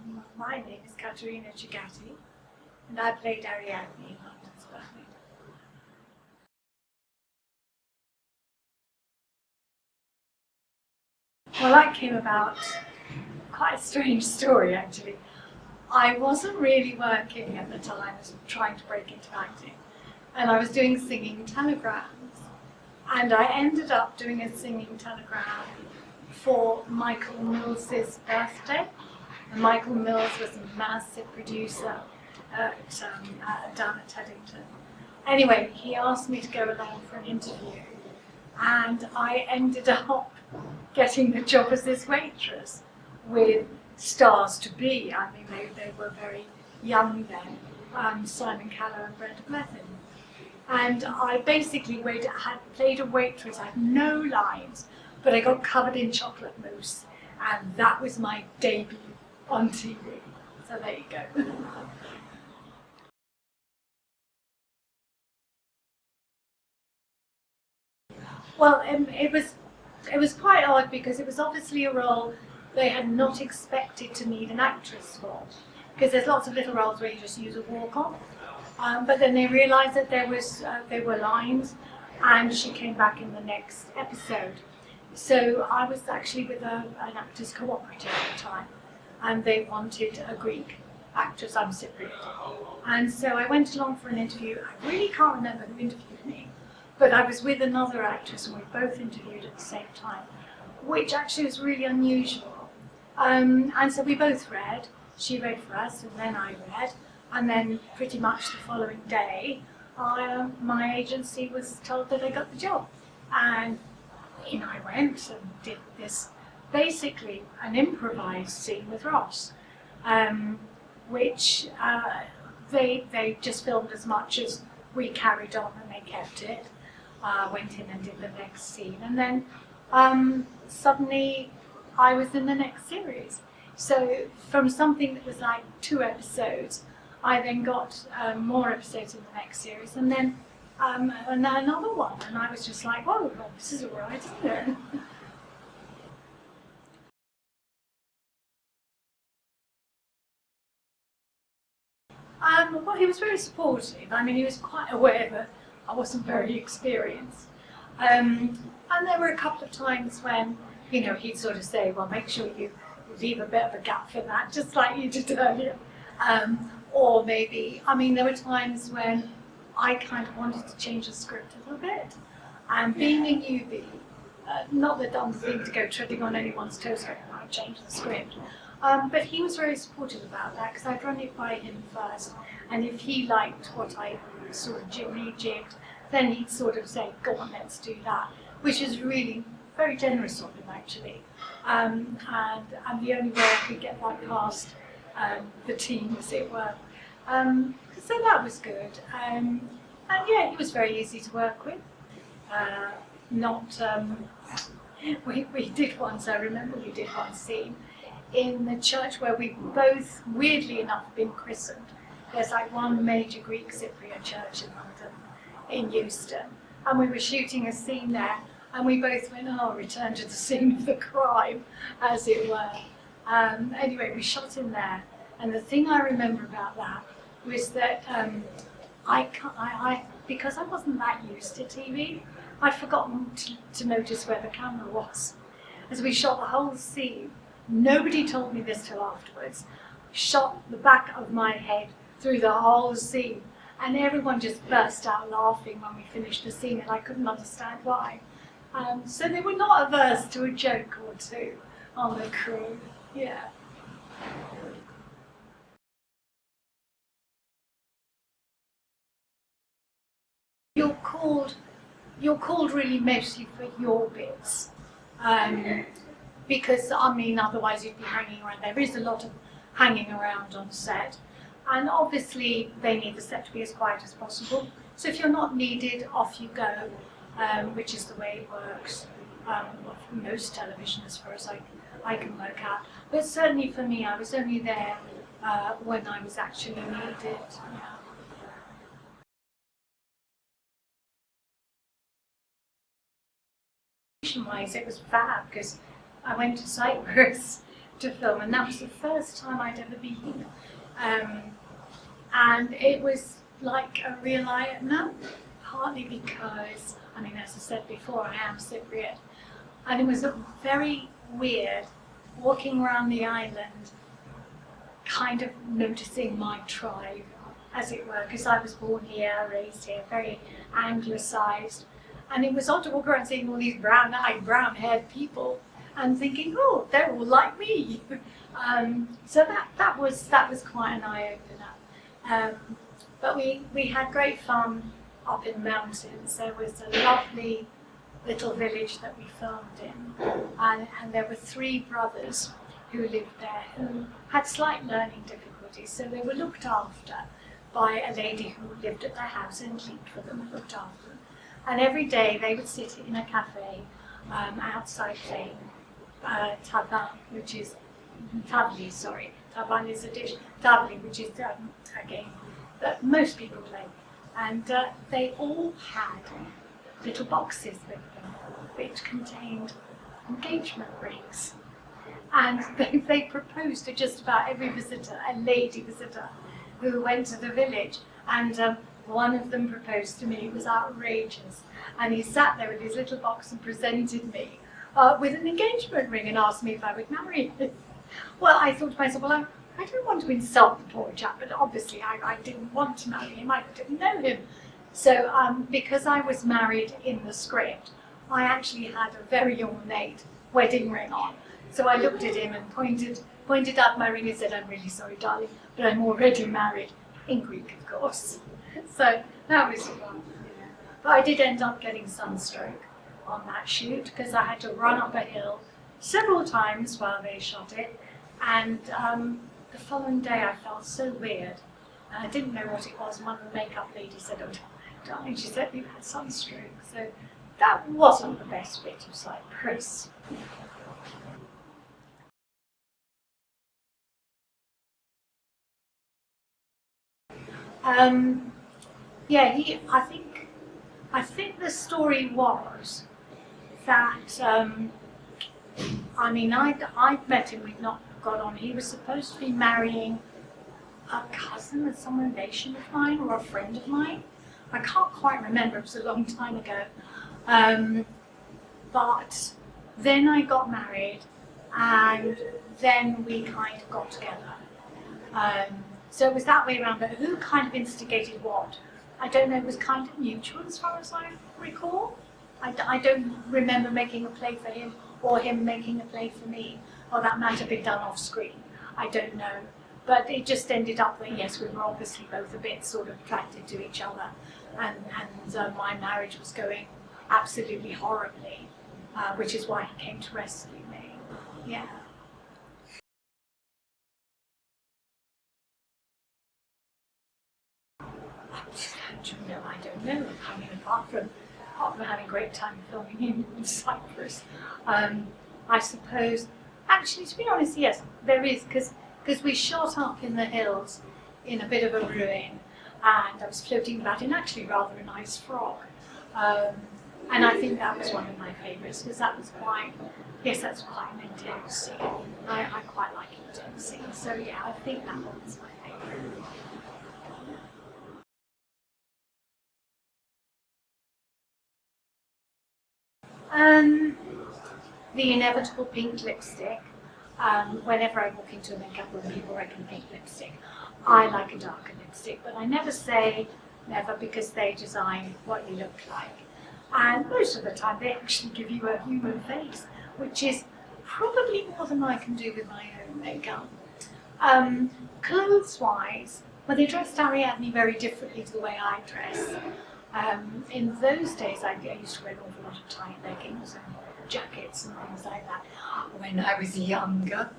My name is Katerina Jugati, and I played Ariadne in London's Burning. Well, that came about, quite a strange story actually. I wasn't really working at the time, I was trying to break into acting, and I was doing singing telegrams, and I ended up doing a singing telegram for Michael Mills's birthday. And Michael Mills was a massive producer down at Teddington. Anyway, he asked me to go along for an interview, and I ended up getting the job as this waitress with stars to be. I mean, they were very young then, Simon Callow and Brenda Blethyn. And I basically had played a waitress. I had no lines, but I got covered in chocolate mousse, and that was my debut on TV. So there you go. Well, it was quite odd because it was obviously a role they had not expected to need an actress for, because there's lots of little roles where you just use a walk-on. But then they realised that there were lines, and she came back in the next episode. So I was actually with an actors cooperative at the time, and they wanted a Greek actress. I'm Cypriot. And so I went along for an interview. I really can't remember who interviewed me, but I was with another actress, and we both interviewed at the same time, which actually was really unusual. And so we both read. She read for us, and then I read. And then pretty much the following day, my agency was told that I got the job. And I went and did this, basically an improvised scene with Ross, which they just filmed as much as we carried on, and they kept it. Went in and did the next scene, and then suddenly I was in the next series. So from something that was like 2 episodes, I then got more episodes in the next series, and then another one, and I was just like, whoa, well, this is all right, isn't it? Well, he was very supportive. I mean, he was quite aware that I wasn't very experienced. And there were a couple of times when, he'd sort of say, well, make sure you leave a bit of a gap for that, just like you did earlier. Or maybe, there were times when I kind of wanted to change the script a little bit. And being a newbie, not the dumb thing to go treading on anyone's toes when I change the script. But he was very supportive about that, because I'd run it by him first. And if he liked what I sort of rejigged, then he'd sort of say, go on, let's do that. Which is really very generous of him, actually. And the only way I could get that past the team, as it were. So that was good. And yeah, he was very easy to work with. We did once, I remember we did one scene in the church where we both, weirdly enough, been christened. There's like one major Greek Cypriot church in London, in Euston, and we were shooting a scene there, and we both went, oh, return to the scene of the crime, as it were. Anyway, we shot in there, and the thing I remember about that was that because I wasn't that used to TV, I'd forgotten to notice where the camera was. As we shot the whole scene, nobody told me this till afterwards, shot the back of my head through the whole scene, and everyone just burst out laughing when we finished the scene, and I couldn't understand why. So they were not averse to a joke or two on the crew, yeah. You're called really mostly for your bits, because otherwise you'd be hanging around. There is a lot of hanging around on set, and obviously they need the set to be as quiet as possible. So if you're not needed, off you go, which is the way it works for most television, as far as I can work out. But certainly for me, I was only there when I was actually needed. Yeah. Wise, it was fab because I went to Cyprus to film, and that was the first time I'd ever been. And it was like a real eye-opener, partly because, I mean, as I said before, I am Cypriot, and it was very weird walking around the island, kind of noticing my tribe, as it were, because I was born here, raised here, very anglicised, and it was odd to walk around seeing all these brown-eyed, brown-haired people and thinking, oh, they're all like me. So that was quite an eye-opener. But we had great fun up in the mountains. There was a lovely little village that we filmed in, and there were 3 brothers who lived there who had slight learning difficulties, so they were looked after by a lady who lived at their house and cleaned for them and looked after them. And every day they would sit in a cafe outside playing taban, which is tabli, sorry. Taban is a dish, tabli, which is a game that most people play. And they all had little boxes with them which contained engagement rings. And they proposed to just about every visitor, a lady visitor, who went to the village. And one of them proposed to me. It was outrageous. And he sat there with his little box and presented me with an engagement ring and asked me if I would marry him. Well, I thought to myself, well, I don't want to insult the poor chap, but obviously I didn't want to marry him. I didn't know him. So because I was married in the script, I actually had a very ornate wedding ring on. So I looked at him and pointed out my ring and said, I'm really sorry, darling, but I'm already married, in Greek, of course. So that was fun. Yeah. But I did end up getting sunstroke on that shoot because I had to run up a hill several times while they shot it. And the following day I felt so weird. And I didn't know what it was. One of the makeup ladies said, oh, darling, she said you've had sunstroke. So that wasn't the best bit of Cyprus. Yeah, I think the story was that, I mean, I'd met him, we'd not got on. He was supposed to be marrying a cousin of some relation of mine or a friend of mine. I can't quite remember, it was a long time ago. But then I got married and then we kind of got together. So it was that way around, but who kind of instigated what? I don't know, it was kind of mutual as far as I recall. I don't remember making a play for him or him making a play for me, or that might have been done off screen. I don't know. But it just ended up that, yes, we were obviously both a bit sort of attracted to each other, and my marriage was going absolutely horribly, which is why he came to rescue me. Yeah. I don't know. I mean, apart from having a great time filming in Cyprus, I suppose, actually, to be honest, yes, there is, because we shot up in the hills in a bit of a ruin, and I was floating about in actually rather a nice frog. And I think that was one of my favourites, because that was quite, yes, that's quite an intense scene. I quite like intense scenes, so yeah, I think that one's my favourite. The inevitable pink lipstick. Whenever I walk into a makeup room, people reckon pink lipstick. I like a darker lipstick, but I never say never because they design what you look like. And most of the time they actually give you a human face, which is probably more than I can do with my own makeup. Clothes-wise, well, they dressed Ariadne very differently to the way I dress. In those days, I used to wear an awful lot of tight leggings and jackets and things like that when I was younger.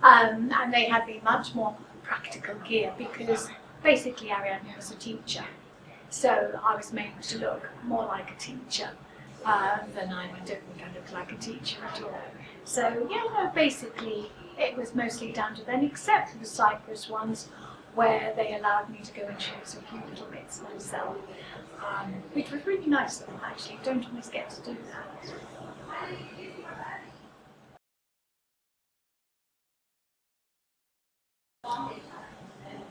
And they had me much more practical gear because basically Ariadne was a teacher. So I was made to look more like a teacher than I don't think I look like a teacher at all. So yeah, no, basically it was mostly down to them, except for the Cypress ones where they allowed me to go and choose a few little bits myself, which was really nice of them actually. Don't always get to do that.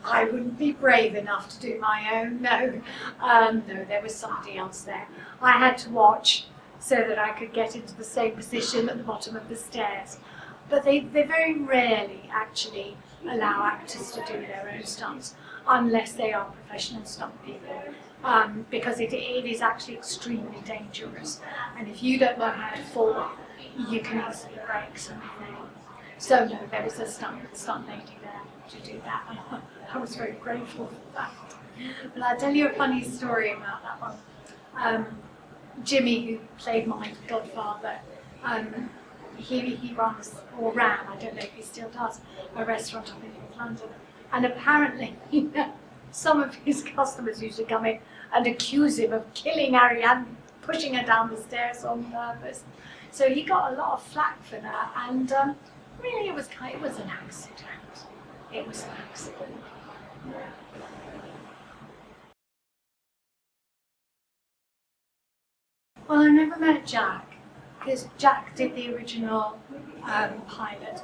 I wouldn't be brave enough to do my own, no. No, there was somebody else there. I had to watch so that I could get into the same position at the bottom of the stairs. But they very rarely actually allow actors to do their own stunts, unless they are professional stunt people, because it is actually extremely dangerous. And if you don't know how to fall, you can easily break something. So no, there was a stunt lady there to do that, and I was very grateful for that. But I'll tell you a funny story about that one. Jimmy, who played my godfather, he runs, or ran, I don't know if he still does, a restaurant up in North London. And apparently, some of his customers used to come in and accuse him of killing Ariadne, pushing her down the stairs on purpose. So he got a lot of flack for that, and really it was an accident. It was an accident. Well, I never met Jack, because Jack did the original pilot,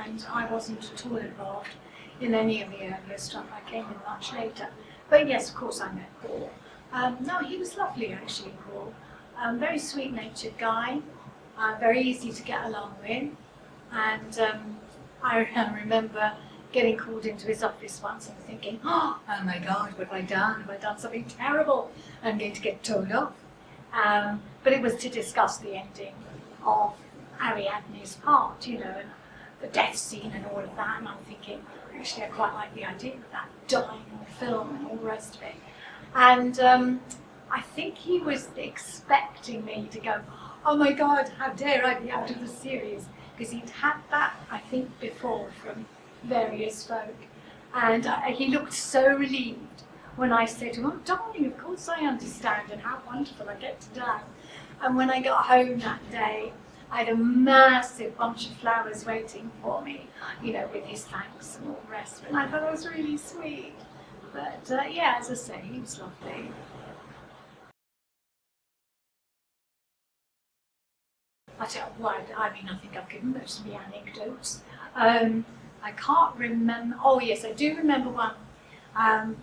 and I wasn't at all involved in any of the earlier stuff. I came in much later. But yes, of course I met Paul. No, he was lovely actually, Paul. Very sweet-natured guy, very easy to get along with. And I remember getting called into his office once and thinking, oh my God, what have I done? Have I done something terrible? I'm going to get told off. But it was to discuss the ending of Ariadne's part, and the death scene and all of that. And I'm thinking, actually, I quite like the idea of that dying on film and all the rest of it. And I think he was expecting me to go, oh my God, how dare I be out of the series? Because he'd had that, I think, before from various folk. And he looked so relieved when I said to him, oh darling, of course I understand, and how wonderful I get to die. And when I got home that day, I had a massive bunch of flowers waiting for me, with his thanks and all the rest of it. And I thought it was really sweet. But yeah, as I say, he was lovely. I think I've given most of the anecdotes. I can't remember. Oh yes, I do remember one when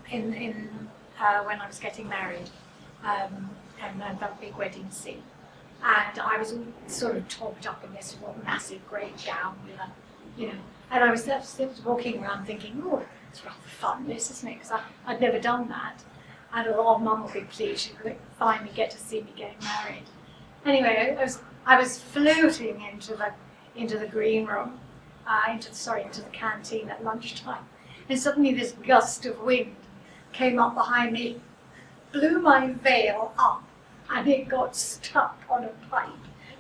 I was getting married, and that big wedding scene. And I was all sort of topped up in this massive great gown with a, and I was just walking around thinking, oh, it's rather fun, this, isn't it? Because I'd never done that. And I thought, oh, Mum will be pleased, she could finally get to see me getting married. Anyway, I was floating into the green room, into the canteen at lunchtime, and suddenly this gust of wind came up behind me, blew my veil up, and it got stuck on a pipe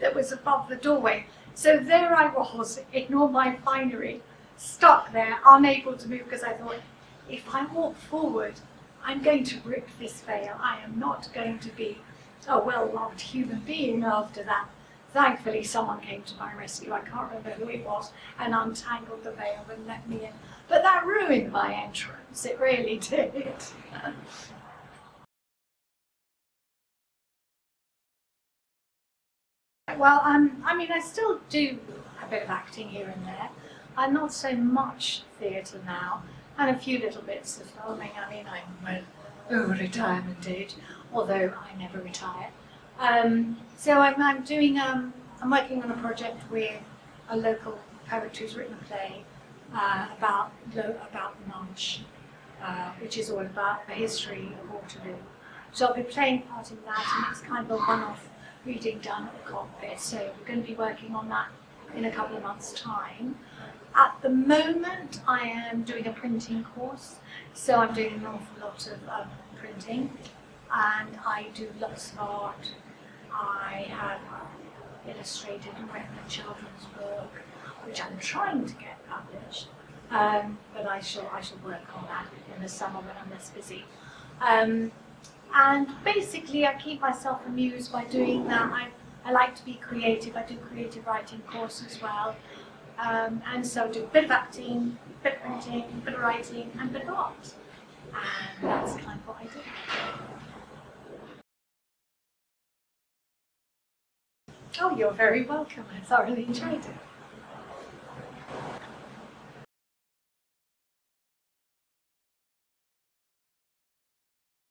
that was above the doorway. So there I was, in all my finery, stuck there, unable to move, because I thought, if I walk forward, I'm going to rip this veil. I am not going to be a well-loved human being after that. Thankfully, someone came to my rescue, I can't remember who it was, and untangled the veil and let me in. But that ruined my entrance, it really did. Well, I still do a bit of acting here and there. Not so much theatre now, and a few little bits of filming. I'm over retirement age, although I never retire. So I'm doing, I'm working on a project with a local poet who's written a play about the March, which is all about the history of Waterloo. So I'll be playing part in that, and it's kind of a one-off reading done at the cockpit. So we're going to be working on that in a couple of months' time. At the moment, I am doing a printing course, so I'm doing an awful lot of printing, and I do lots of art. I have illustrated and written a children's book, which I'm trying to get published, but I shall work on that in the summer when I'm less busy. And basically, I keep myself amused by doing that. I like to be creative. I do creative writing course as well. And so I do a bit of acting, a bit of printing, a bit of writing, and a bit of art. And that's kind of what I do. Oh, you're very welcome. I thoroughly enjoyed it.